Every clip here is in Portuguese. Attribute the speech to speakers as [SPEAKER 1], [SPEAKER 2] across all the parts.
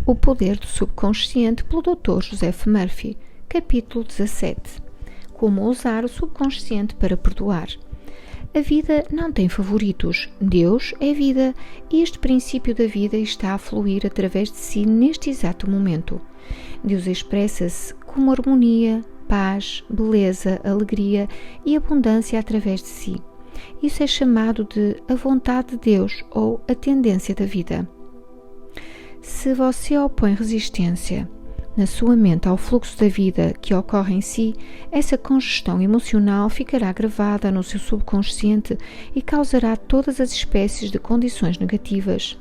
[SPEAKER 1] O Poder do Subconsciente, pelo Dr. José F. Murphy, capítulo 17. Como usar o subconsciente para perdoar. A vida não tem favoritos. Deus é vida e este princípio da vida está a fluir através de si neste exato momento. Deus expressa-se como harmonia, paz, beleza, alegria e abundância através de si. Isso é chamado de a vontade de Deus ou a tendência da vida. Se você opõe resistência na sua mente ao fluxo da vida que ocorre em si, essa congestão emocional ficará gravada no seu subconsciente e causará todas as espécies de condições negativas.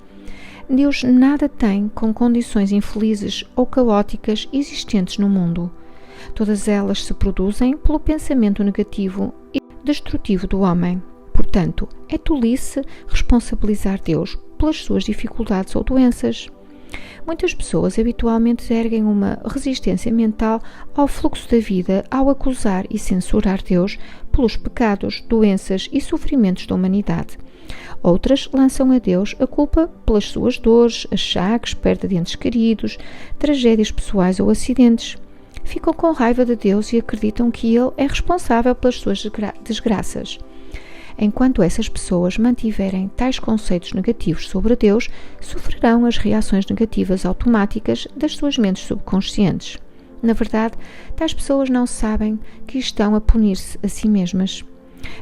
[SPEAKER 1] Deus nada tem com condições infelizes ou caóticas existentes no mundo. Todas elas se produzem pelo pensamento negativo e destrutivo do homem. Portanto, é tolice responsabilizar Deus pelas suas dificuldades ou doenças. Muitas pessoas habitualmente erguem uma resistência mental ao fluxo da vida ao acusar e censurar Deus pelos pecados, doenças e sofrimentos da humanidade. Outras lançam a Deus a culpa pelas suas dores, achaques, perda de entes queridos, tragédias pessoais ou acidentes. Ficam com raiva de Deus e acreditam que Ele é responsável pelas suas desgraças. Enquanto essas pessoas mantiverem tais conceitos negativos sobre Deus, sofrerão as reações negativas automáticas das suas mentes subconscientes. Na verdade, tais pessoas não sabem que estão a punir-se a si mesmas.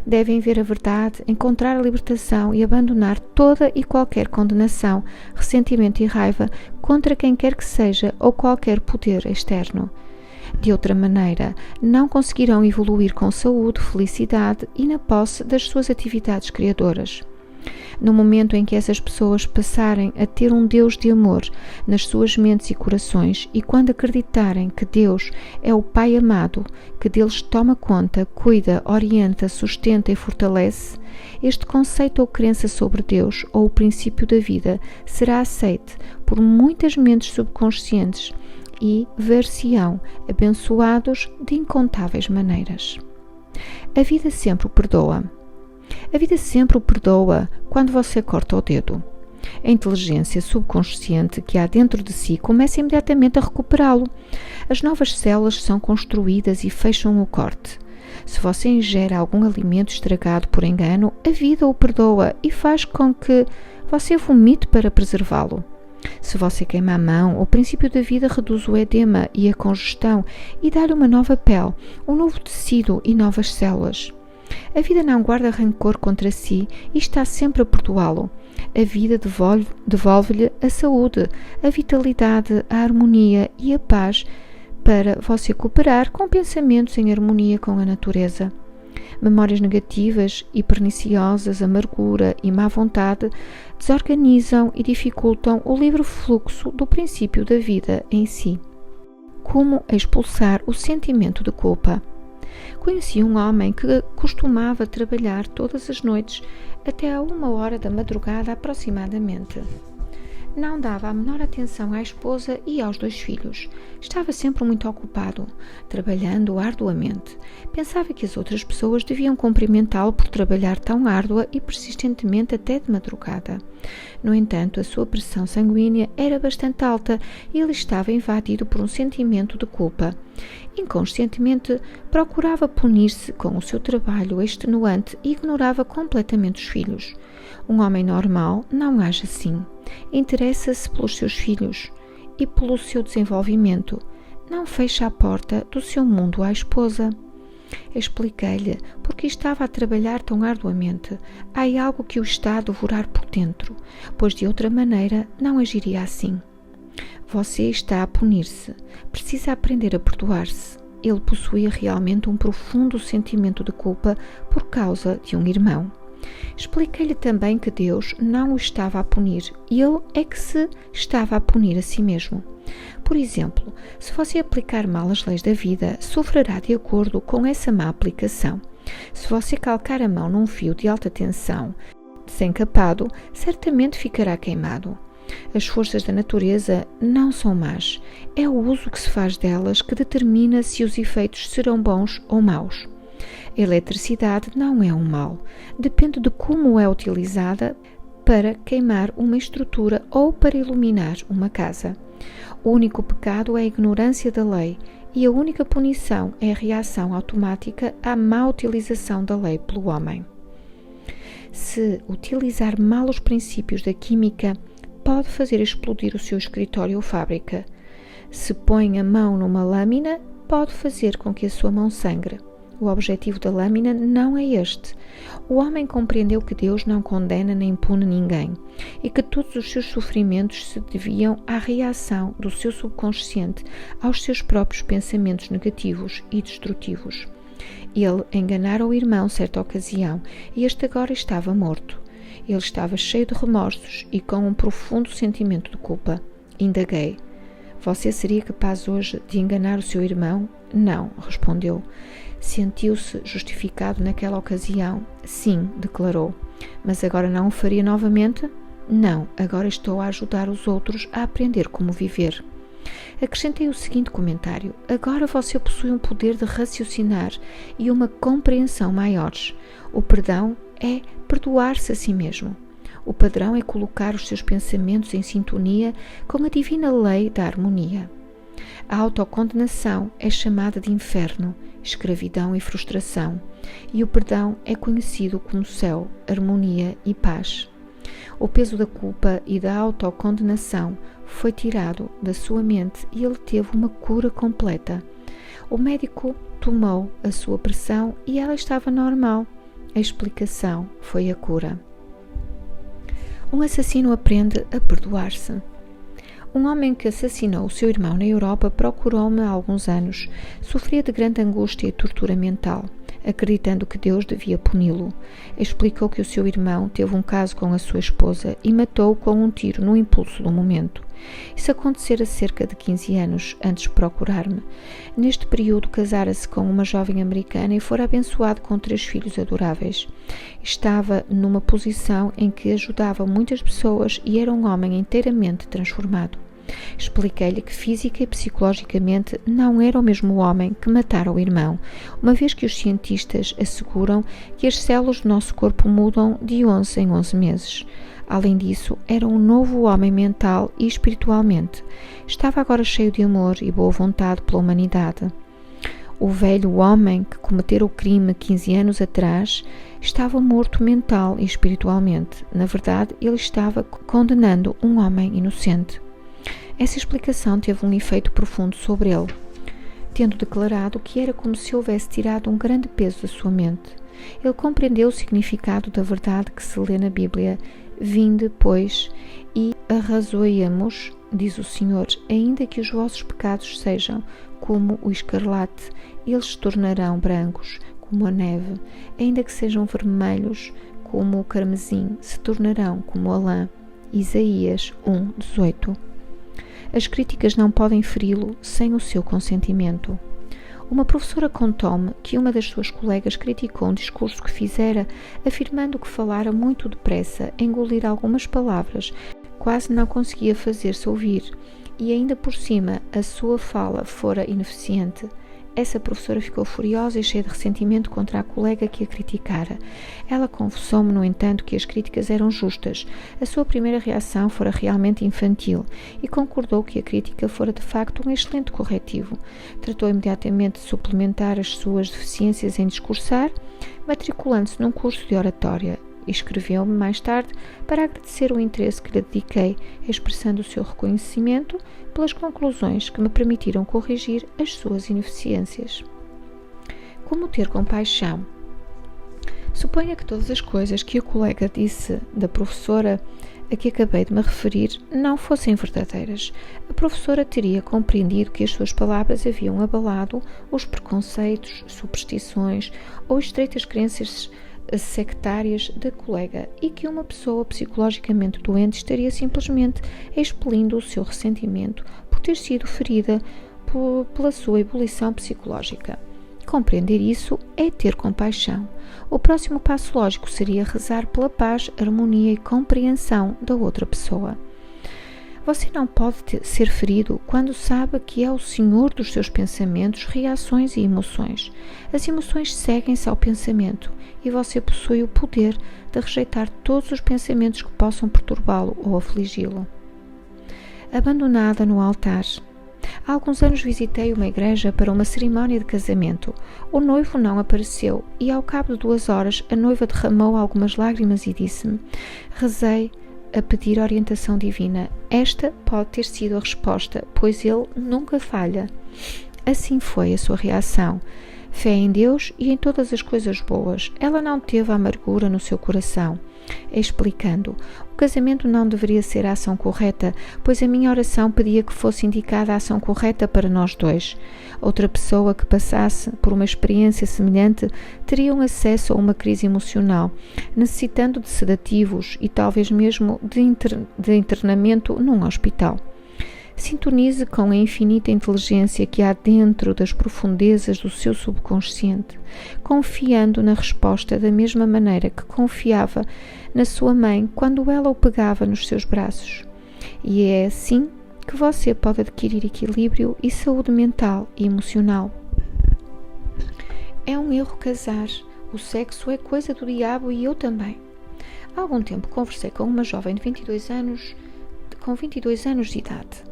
[SPEAKER 1] Devem ver a verdade, encontrar a libertação e abandonar toda e qualquer condenação, ressentimento e raiva contra quem quer que seja ou qualquer poder externo. De outra maneira, não conseguirão evoluir com saúde, felicidade e na posse das suas atividades criadoras. No momento em que essas pessoas passarem a ter um Deus de amor nas suas mentes e corações e quando acreditarem que Deus é o Pai amado, que deles toma conta, cuida, orienta, sustenta e fortalece, este conceito ou crença sobre Deus ou o princípio da vida será aceite por muitas mentes subconscientes e ver-se-ão abençoados de incontáveis maneiras. A vida sempre o perdoa. A vida sempre o perdoa quando você corta o dedo. A inteligência subconsciente que há dentro de si começa imediatamente a recuperá-lo. As novas células são construídas e fecham o corte. Se você ingere algum alimento estragado por engano, a vida o perdoa e faz com que você vomite para preservá-lo. Se você queima a mão, o princípio da vida reduz o edema e a congestão e dá-lhe uma nova pele, um novo tecido e novas células. A vida não guarda rancor contra si e está sempre a perdoá-lo. A vida devolve-lhe a saúde, a vitalidade, a harmonia e a paz para você cooperar com pensamentos em harmonia com a natureza. Memórias negativas e perniciosas, amargura e má vontade desorganizam e dificultam o livre fluxo do princípio da vida em si. Como expulsar o sentimento de culpa? Conheci um homem que costumava trabalhar todas as noites até a 1h da madrugada aproximadamente. Não dava a menor atenção à esposa e aos 2 filhos. Estava sempre muito ocupado, trabalhando arduamente. Pensava que as outras pessoas deviam cumprimentá-lo por trabalhar tão árdua e persistentemente até de madrugada. No entanto, a sua pressão sanguínea era bastante alta e ele estava invadido por um sentimento de culpa. Inconscientemente, procurava punir-se com o seu trabalho extenuante e ignorava completamente os filhos. Um homem normal não age assim. Interessa-se pelos seus filhos e pelo seu desenvolvimento. Não fecha a porta do seu mundo à esposa. Expliquei-lhe porque estava a trabalhar tão arduamente. Há algo que o está a devorar por dentro, pois de outra maneira não agiria assim. Você está a punir-se. Precisa aprender a perdoar-se. Ele possuía realmente um profundo sentimento de culpa por causa de um irmão. Expliquei-lhe também que Deus não o estava a punir, ele é que se estava a punir a si mesmo. Por exemplo, se você aplicar mal as leis da vida, sofrerá de acordo com essa má aplicação. Se você calcar a mão num fio de alta tensão desencapado, certamente ficará queimado. As forças da natureza não são más, é o uso que se faz delas que determina se os efeitos serão bons ou maus. A eletricidade não é um mal, depende de como é utilizada para queimar uma estrutura ou para iluminar uma casa. O único pecado é a ignorância da lei e a única punição é a reação automática à má utilização da lei pelo homem. Se utilizar mal os princípios da química, pode fazer explodir o seu escritório ou fábrica. Se põe a mão numa lâmina, pode fazer com que a sua mão sangre. O objetivo da lâmina não é este. O homem compreendeu que Deus não condena nem pune ninguém e que todos os seus sofrimentos se deviam à reação do seu subconsciente aos seus próprios pensamentos negativos e destrutivos. Ele enganara o irmão certa ocasião e este agora estava morto. Ele estava cheio de remorsos e com um profundo sentimento de culpa. Indaguei: você seria capaz hoje de enganar o seu irmão? Não, respondeu. Sentiu-se justificado naquela ocasião? Sim, declarou. Mas agora não o faria novamente? Não, agora estou a ajudar os outros a aprender como viver. Acrescentei o seguinte comentário: agora você possui um poder de raciocinar e uma compreensão maiores. O perdão é perdoar-se a si mesmo. O padrão é colocar os seus pensamentos em sintonia com a divina lei da harmonia. A autocondenação é chamada de inferno, escravidão e frustração, e o perdão é conhecido como céu, harmonia e paz. O peso da culpa e da autocondenação foi tirado da sua mente e ele teve uma cura completa. O médico tomou a sua pressão e ela estava normal. A explicação foi a cura. Um assassino aprende a perdoar-se. Um homem que assassinou o seu irmão na Europa procurou-me há alguns anos. Sofria de grande angústia e tortura mental, acreditando que Deus devia puni-lo. Explicou que o seu irmão teve um caso com a sua esposa e matou-o com um tiro no impulso do momento. Isso acontecera cerca de 15 anos antes de procurar-me. Neste período casara-se com uma jovem americana e fora abençoado com 3 filhos adoráveis. Estava numa posição em que ajudava muitas pessoas e era um homem inteiramente transformado. Expliquei-lhe que física e psicologicamente não era o mesmo homem que matara o irmão, uma vez que os cientistas asseguram que as células do nosso corpo mudam de 11 em 11 meses. Além disso, era um novo homem mental e espiritualmente. Estava agora cheio de amor e boa vontade pela humanidade. O velho homem que cometera o crime 15 anos atrás estava morto mental e espiritualmente. Na verdade, ele estava condenando um homem inocente. Essa explicação teve um efeito profundo sobre ele, tendo declarado que era como se houvesse tirado um grande peso da sua mente. Ele compreendeu o significado da verdade que se lê na Bíblia. Vinde, pois, e arrazoemos, diz o Senhor, ainda que os vossos pecados sejam como o escarlate, eles se tornarão brancos como a neve, ainda que sejam vermelhos como o carmesim, se tornarão como a lã. Isaías 1:18. As críticas não podem feri-lo sem o seu consentimento. Uma professora contou-me que uma das suas colegas criticou um discurso que fizera, afirmando que falara muito depressa, engolir algumas palavras, quase não conseguia fazer-se ouvir, e ainda por cima a sua fala fora ineficiente. Essa professora ficou furiosa e cheia de ressentimento contra a colega que a criticara. Ela confessou-me, no entanto, que as críticas eram justas. A sua primeira reação fora realmente infantil e concordou que a crítica fora de facto um excelente corretivo. Tratou imediatamente de suplementar as suas deficiências em discursar, matriculando-se num curso de oratória. E escreveu-me mais tarde para agradecer o interesse que lhe dediquei, expressando o seu reconhecimento pelas conclusões que me permitiram corrigir as suas ineficiências. Como ter compaixão? Suponha que todas as coisas que a colega disse da professora a que acabei de me referir não fossem verdadeiras. A professora teria compreendido que as suas palavras haviam abalado os preconceitos, superstições ou estreitas crenças sectárias da colega e que uma pessoa psicologicamente doente estaria simplesmente expelindo o seu ressentimento por ter sido ferida pela sua ebulição psicológica. Compreender isso é ter compaixão. O próximo passo lógico seria rezar pela paz, harmonia e compreensão da outra pessoa. Você não pode ser ferido quando sabe que é o senhor dos seus pensamentos, reações e emoções. As emoções seguem-se ao pensamento e você possui o poder de rejeitar todos os pensamentos que possam perturbá-lo ou afligi-lo. Abandonada no altar. Há alguns anos visitei uma igreja para uma cerimónia de casamento. O noivo não apareceu e, ao cabo de 2 horas, a noiva derramou algumas lágrimas e disse-me: rezei a pedir orientação divina. Esta pode ter sido a resposta, pois ele nunca falha. Assim foi a sua reação. Fé em Deus e em todas as coisas boas. Ela não teve amargura no seu coração. Explicando, o casamento não deveria ser a ação correta, pois a minha oração pedia que fosse indicada a ação correta para nós dois. Outra pessoa que passasse por uma experiência semelhante teria um acesso a uma crise emocional, necessitando de sedativos e talvez mesmo de internamento num hospital. Sintonize com a infinita inteligência que há dentro das profundezas do seu subconsciente, confiando na resposta da mesma maneira que confiava na sua mãe quando ela o pegava nos seus braços. E é assim que você pode adquirir equilíbrio e saúde mental e emocional. É um erro casar. O sexo é coisa do diabo e eu também. Há algum tempo conversei com uma jovem de 22 anos de idade.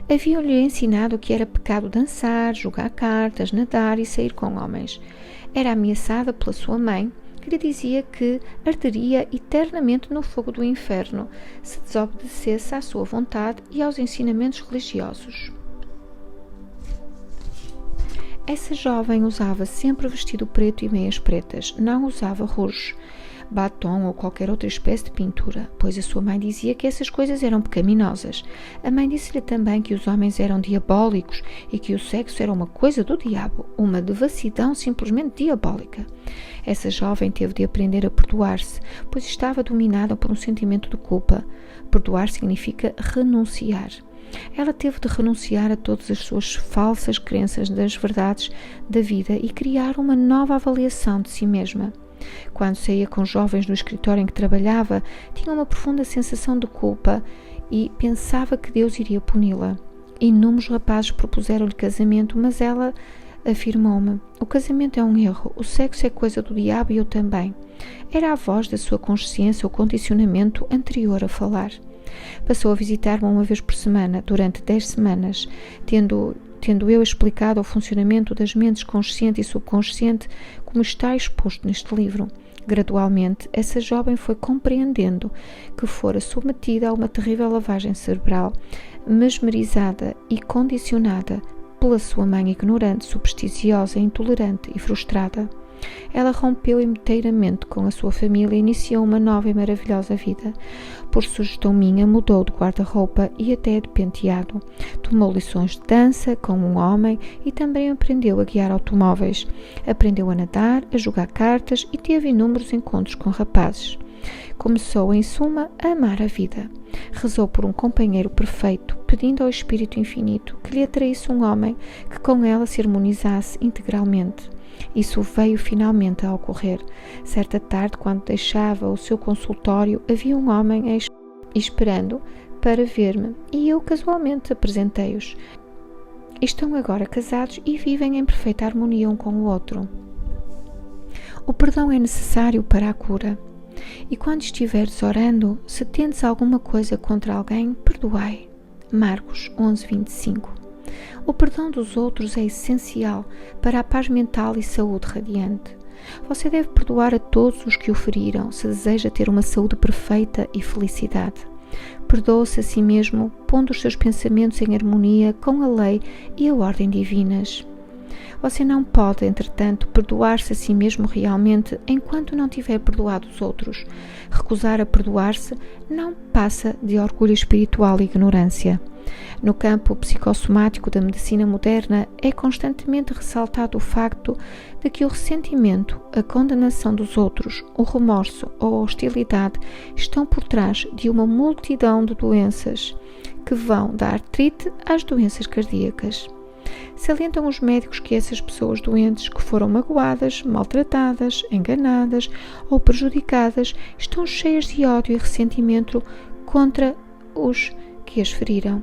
[SPEAKER 1] Haviam-lhe ensinado que era pecado dançar, jogar cartas, nadar e sair com homens. Era ameaçada pela sua mãe, que lhe dizia que arderia eternamente no fogo do inferno se desobedecesse à sua vontade e aos ensinamentos religiosos. Essa jovem usava sempre vestido preto e meias pretas, não usava rouge, batom ou qualquer outra espécie de pintura, pois a sua mãe dizia que essas coisas eram pecaminosas. A mãe disse-lhe também que os homens eram diabólicos e que o sexo era uma coisa do diabo, uma devassidão simplesmente diabólica. Essa jovem teve de aprender a perdoar-se, pois estava dominada por um sentimento de culpa. Perdoar significa renunciar. Ela teve de renunciar a todas as suas falsas crenças das verdades da vida e criar uma nova avaliação de si mesma. Quando saía com jovens no escritório em que trabalhava, tinha uma profunda sensação de culpa e pensava que Deus iria puni-la. Inúmeros rapazes propuseram-lhe casamento, mas ela afirmou-me: o casamento é um erro, o sexo é coisa do diabo e eu também. Era a voz da sua consciência, o condicionamento anterior a falar. Passou a visitar-me uma vez por semana, durante 10 semanas, tendo eu explicado o funcionamento das mentes consciente e subconsciente como está exposto neste livro. Gradualmente, essa jovem foi compreendendo que fora submetida a uma terrível lavagem cerebral, mesmerizada e condicionada pela sua mãe ignorante, supersticiosa, intolerante e frustrada. Ela rompeu inteiramente com a sua família e iniciou uma nova e maravilhosa vida. Por sugestão minha, mudou de guarda-roupa e até de penteado. Tomou lições de dança com um homem e também aprendeu a guiar automóveis. Aprendeu a nadar, a jogar cartas e teve inúmeros encontros com rapazes. Começou, em suma, a amar a vida. Rezou por um companheiro perfeito, pedindo ao Espírito Infinito que lhe atraísse um homem que com ela se harmonizasse integralmente. Isso veio finalmente a ocorrer. Certa tarde, quando deixava o seu consultório, havia um homem esperando para ver-me e eu casualmente apresentei-os. Estão agora casados e vivem em perfeita harmonia um com o outro. O perdão é necessário para a cura. E quando estiveres orando, se tendes alguma coisa contra alguém, perdoai. Marcos 11:25. O perdão dos outros é essencial para a paz mental e saúde radiante. Você deve perdoar a todos os que o feriram se deseja ter uma saúde perfeita e felicidade. Perdoa-se a si mesmo, pondo os seus pensamentos em harmonia com a lei e a ordem divinas. Você não pode, entretanto, perdoar-se a si mesmo realmente enquanto não tiver perdoado os outros. Recusar a perdoar-se não passa de orgulho espiritual e ignorância. No campo psicossomático da medicina moderna, é constantemente ressaltado o facto de que o ressentimento, a condenação dos outros, o remorso ou a hostilidade estão por trás de uma multidão de doenças que vão da artrite às doenças cardíacas. Salientam os médicos que essas pessoas doentes que foram magoadas, maltratadas, enganadas ou prejudicadas estão cheias de ódio e ressentimento contra os que as feriram.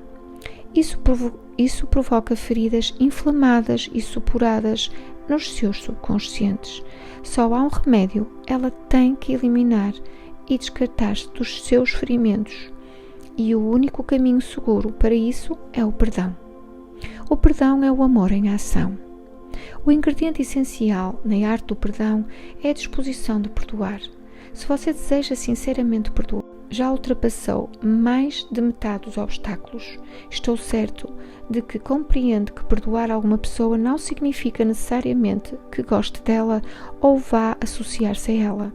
[SPEAKER 1] Isso provoca feridas inflamadas e supuradas nos seus subconscientes. Só há um remédio: ela tem que eliminar e descartar-se dos seus ferimentos. E o único caminho seguro para isso é o perdão. O perdão é o amor em ação. O ingrediente essencial na arte do perdão é a disposição de perdoar. Se você deseja sinceramente perdoar, já ultrapassou mais de metade dos obstáculos. Estou certo de que compreende que perdoar alguma pessoa não significa necessariamente que goste dela ou vá associar-se a ela.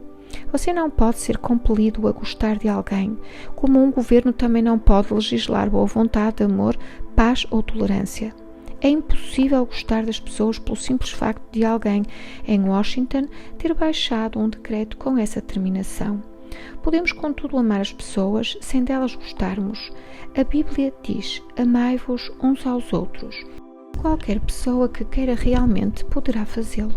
[SPEAKER 1] Você não pode ser compelido a gostar de alguém, como um governo também não pode legislar boa vontade, amor, paz ou tolerância. É impossível gostar das pessoas pelo simples facto de alguém em Washington ter baixado um decreto com essa terminação. Podemos, contudo, amar as pessoas sem delas gostarmos. A Bíblia diz: amai-vos uns aos outros. Qualquer pessoa que queira realmente poderá fazê-lo.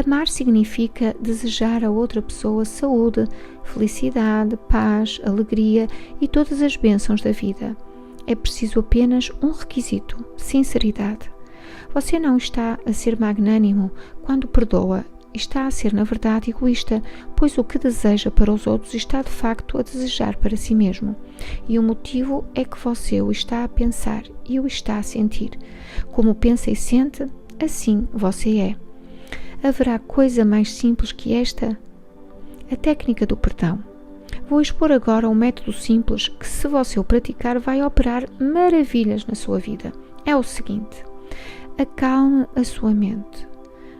[SPEAKER 1] Amar significa desejar a outra pessoa saúde, felicidade, paz, alegria e todas as bênçãos da vida. É preciso apenas um requisito: sinceridade. Você não está a ser magnânimo quando perdoa. Está a ser, na verdade, egoísta, pois o que deseja para os outros está, de facto, a desejar para si mesmo. E o motivo é que você o está a pensar e o está a sentir. Como pensa e sente, assim você é. Haverá coisa mais simples que esta? A técnica do perdão. Vou expor agora um método simples que, se você o praticar, vai operar maravilhas na sua vida. É o seguinte: acalme a sua mente,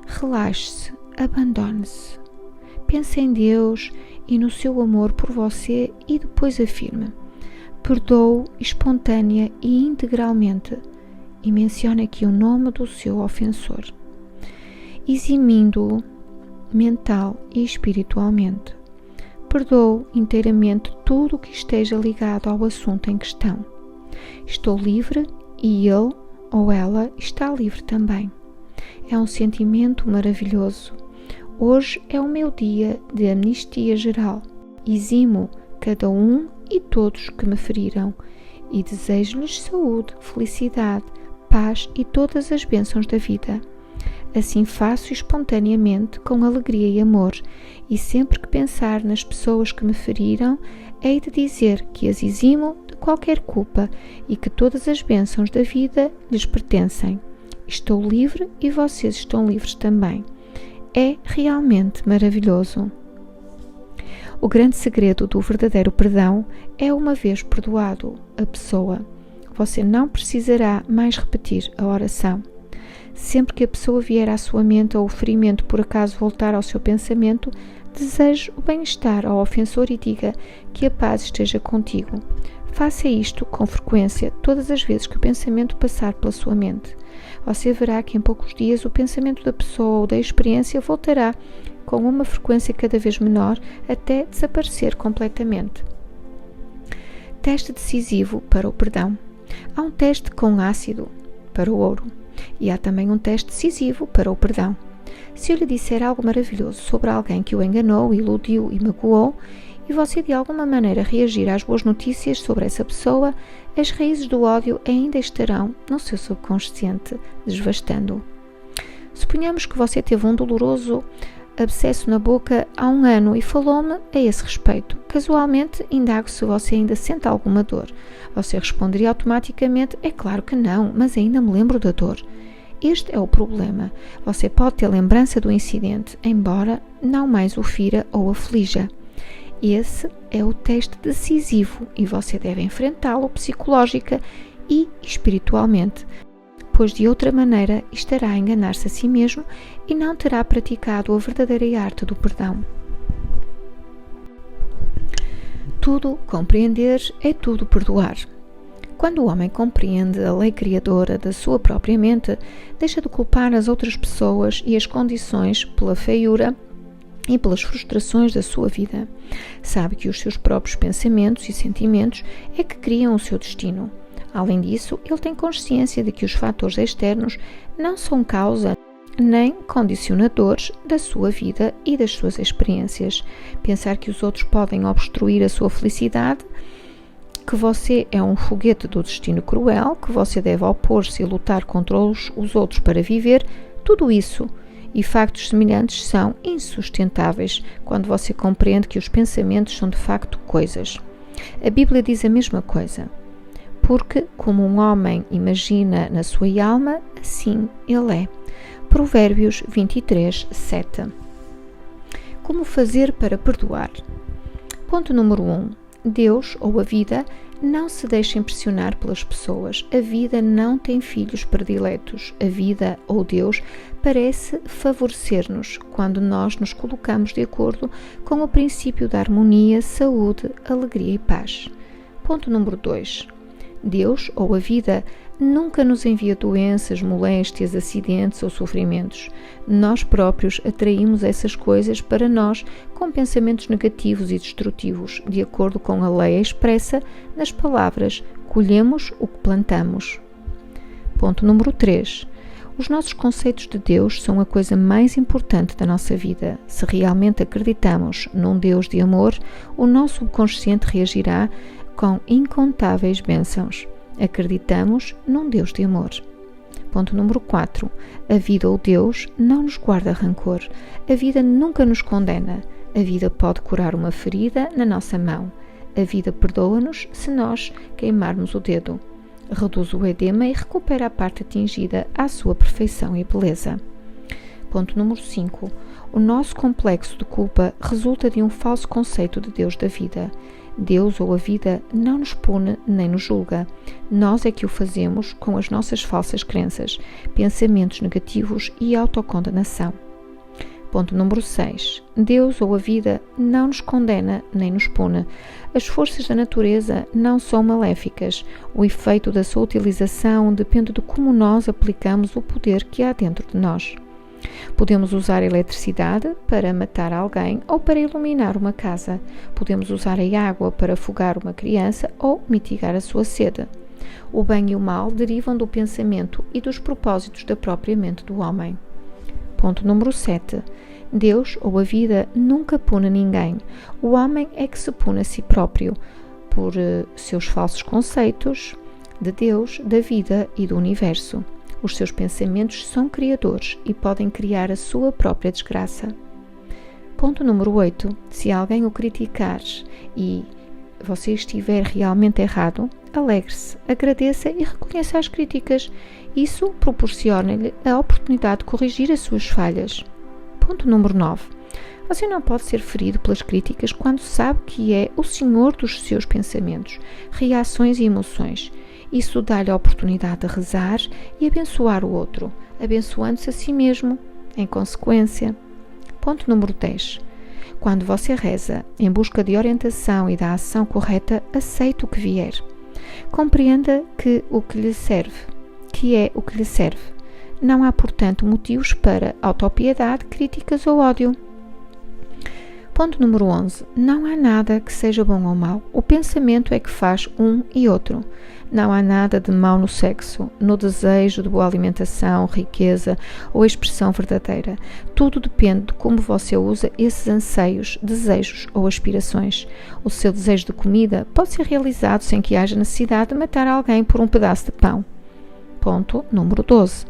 [SPEAKER 1] relaxe-se, abandone-se, pense em Deus e no seu amor por você e depois afirme: perdoo espontânea e integralmente, e mencione aqui o nome do seu ofensor, eximindo-o mental e espiritualmente. Perdoo inteiramente tudo o que esteja ligado ao assunto em questão. Estou livre e ele ou ela está livre também. É um sentimento maravilhoso. Hoje é o meu dia de amnistia geral. Eximo cada um e todos que me feriram e desejo-lhes saúde, felicidade, paz e todas as bênçãos da vida. Assim faço espontaneamente, com alegria e amor, e sempre que pensar nas pessoas que me feriram, hei de dizer que as eximo de qualquer culpa e que todas as bênçãos da vida lhes pertencem. Estou livre e vocês estão livres também. É realmente maravilhoso. O grande segredo do verdadeiro perdão é, uma vez perdoado a pessoa, você não precisará mais repetir a oração. Sempre que a pessoa vier à sua mente ou o ferimento por acaso voltar ao seu pensamento, deseje o bem-estar ao ofensor e diga que a paz esteja contigo. Faça isto com frequência todas as vezes que o pensamento passar pela sua mente. Você verá que em poucos dias o pensamento da pessoa ou da experiência voltará com uma frequência cada vez menor até desaparecer completamente. Teste decisivo para o perdão. Há um teste com ácido para o ouro. E há também um teste decisivo para o perdão. Se eu lhe disser algo maravilhoso sobre alguém que o enganou, iludiu e magoou, e você de alguma maneira reagir às boas notícias sobre essa pessoa, as raízes do ódio ainda estarão no seu subconsciente, desvastando-o. Suponhamos que você teve um doloroso abscesso na boca há 1 ano e falou-me a esse respeito. Casualmente, indago se você ainda sente alguma dor. Você responderia automaticamente: é claro que não, mas ainda me lembro da dor. Este é o problema. Você pode ter lembrança do incidente, embora não mais o fira ou aflija. Esse é o teste decisivo e você deve enfrentá-lo psicológica e espiritualmente, pois de outra maneira estará a enganar-se a si mesmo e não terá praticado a verdadeira arte do perdão. Tudo compreender é tudo perdoar. Quando o homem compreende a lei criadora da sua própria mente, deixa de culpar as outras pessoas e as condições pela feiura e pelas frustrações da sua vida. Sabe que os seus próprios pensamentos e sentimentos é que criam o seu destino. Além disso, ele tem consciência de que os fatores externos não são causa nem condicionadores da sua vida e das suas experiências. Pensar que os outros podem obstruir a sua felicidade que você é um foguete do destino cruel, que você deve opor-se e lutar contra os outros para viver, tudo isso e factos semelhantes são insustentáveis quando você compreende que os pensamentos são de facto coisas. A Bíblia diz a mesma coisa. Porque, como um homem imagina na sua alma, assim ele é. Provérbios 23, 7. Como fazer para perdoar? Ponto número 1. Deus ou a vida não se deixa impressionar pelas pessoas. A vida não tem filhos prediletos. A vida ou Deus parece favorecer-nos quando nós nos colocamos de acordo com o princípio da harmonia, saúde, alegria e paz. Ponto número 2. Deus ou a vida nunca nos envia doenças, moléstias, acidentes ou sofrimentos. Nós próprios atraímos essas coisas para nós com pensamentos negativos e destrutivos, de acordo com a lei expressa nas palavras colhemos o que plantamos. Ponto número 3. Os nossos conceitos de Deus são a coisa mais importante da nossa vida. Se realmente acreditamos num Deus de amor, o nosso subconsciente reagirá com incontáveis bênçãos. Acreditamos num Deus de amor. Ponto número 4. A vida ou Deus não nos guarda rancor. A vida nunca nos condena. A vida pode curar uma ferida na nossa mão. A vida perdoa-nos se nós queimarmos o dedo. Reduz o edema e recupera a parte atingida à sua perfeição e beleza. Ponto número 5. O nosso complexo de culpa resulta de um falso conceito de Deus da vida. Deus ou a vida não nos pune nem nos julga. Nós é que o fazemos com as nossas falsas crenças, pensamentos negativos e autocondenação. Ponto número 6. Deus ou a vida não nos condena nem nos pune. As forças da natureza não são maléficas. O efeito da sua utilização depende de como nós aplicamos o poder que há dentro de nós. Podemos usar a eletricidade para matar alguém ou para iluminar uma casa. Podemos usar a água para afogar uma criança ou mitigar a sua sede. O bem e o mal derivam do pensamento e dos propósitos da própria mente do homem. Ponto número 7. Deus ou a vida nunca pune ninguém. O homem é que se pune a si próprio por seus falsos conceitos de Deus, da vida e do universo. Os seus pensamentos são criadores e podem criar a sua própria desgraça. Ponto número 8. Se alguém o criticar e você estiver realmente errado, alegre-se, agradeça e reconheça as críticas. Isso proporciona-lhe a oportunidade de corrigir as suas falhas. Ponto número 9. Você não pode ser ferido pelas críticas quando sabe que é o senhor dos seus pensamentos, reações e emoções. Isso dá-lhe a oportunidade de rezar e abençoar o outro, abençoando-se a si mesmo, em consequência. Ponto número 10. Quando você reza em busca de orientação e da ação correta, aceite o que vier. Compreenda que o que lhe serve, que é o que lhe serve. Não há, portanto, motivos para autopiedade, críticas ou ódio. Ponto número 11. Não há nada que seja bom ou mau. O pensamento é que faz um e outro. Não há nada de mau no sexo, no desejo de boa alimentação, riqueza ou expressão verdadeira. Tudo depende de como você usa esses anseios, desejos ou aspirações. O seu desejo de comida pode ser realizado sem que haja necessidade de matar alguém por um pedaço de pão. Ponto número 12.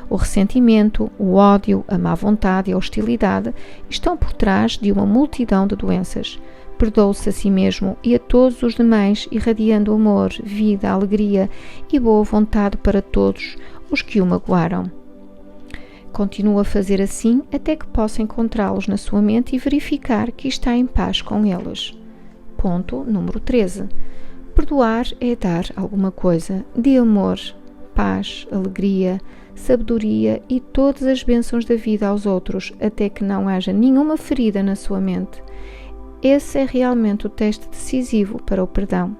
[SPEAKER 1] O ressentimento, o ódio, a má vontade e a hostilidade estão por trás de uma multidão de doenças. Perdoe-se a si mesmo e a todos os demais, irradiando amor, vida, alegria e boa vontade para todos os que o magoaram. Continue a fazer assim até que possa encontrá-los na sua mente e verificar que está em paz com eles. Ponto número 13. Perdoar é dar alguma coisa de amor, paz, alegria, sabedoria e todas as bênçãos da vida aos outros, até que não haja nenhuma ferida na sua mente. Esse é realmente o teste decisivo para o perdão.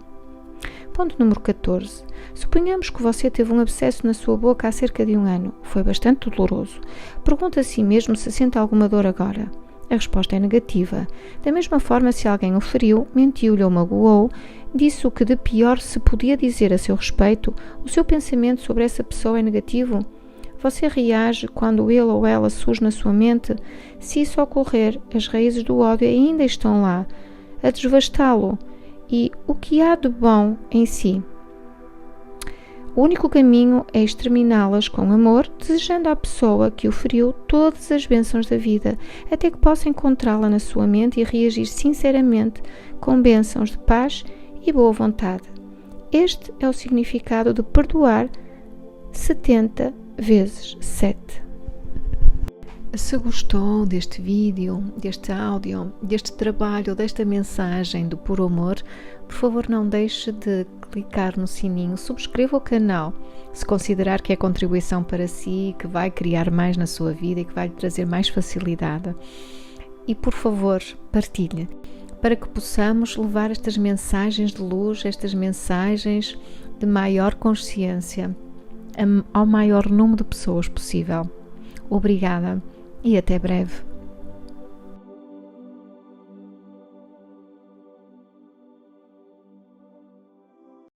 [SPEAKER 1] Ponto número 14. Suponhamos que você teve um abscesso na sua boca há cerca de 1 ano. Foi bastante doloroso. Pergunte a si mesmo se sente alguma dor agora. A resposta é negativa. Da mesma forma, se alguém o feriu, mentiu-lhe ou magoou, disse o que de pior se podia dizer a seu respeito, o seu pensamento sobre essa pessoa é negativo? Você reage quando ele ou ela surge na sua mente? Se isso ocorrer, as raízes do ódio ainda estão lá, a desvastá-lo, e o que há de bom em si. O único caminho é exterminá-las com amor, desejando à pessoa que o feriu todas as bênçãos da vida, até que possa encontrá-la na sua mente e reagir sinceramente com bênçãos de paz e boa vontade. Este é o significado de perdoar 70 vezes 7. Se gostou deste vídeo, deste áudio, deste trabalho, desta mensagem do Puro Amor, por favor não deixe de clicar no sininho, subscreva o canal, se considerar que é contribuição para si, que vai criar mais na sua vida e que vai lhe trazer mais facilidade. E por favor, partilhe, para que possamos levar estas mensagens de luz, estas mensagens de maior consciência ao maior número de pessoas possível. Obrigada e até breve.